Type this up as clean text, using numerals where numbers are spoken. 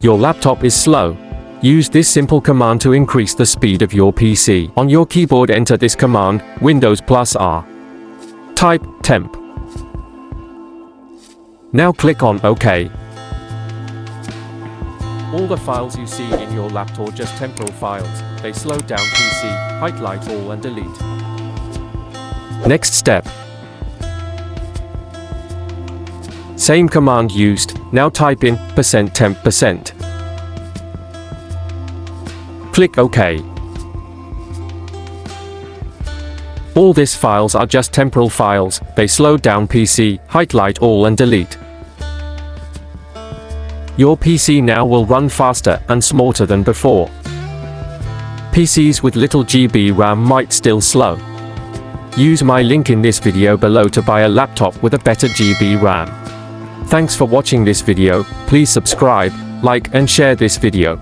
Your laptop is slow. Use this simple command to increase the speed of your PC. On your keyboard, enter this command, Windows plus R. Type temp. Now click on OK. All the files you see in your laptop are just temporal files. They slow down PC, highlight all and delete. Next step. Same command used, now type in %temp%. Click OK. All these files are just temporal files, they slow down PC, highlight all and delete. Your PC now will run faster and smarter than before. PCs with little GB RAM might still slow. Use my link in this video below to buy a laptop with a better GB RAM. Thanks for watching this video. Please subscribe, like and share this video.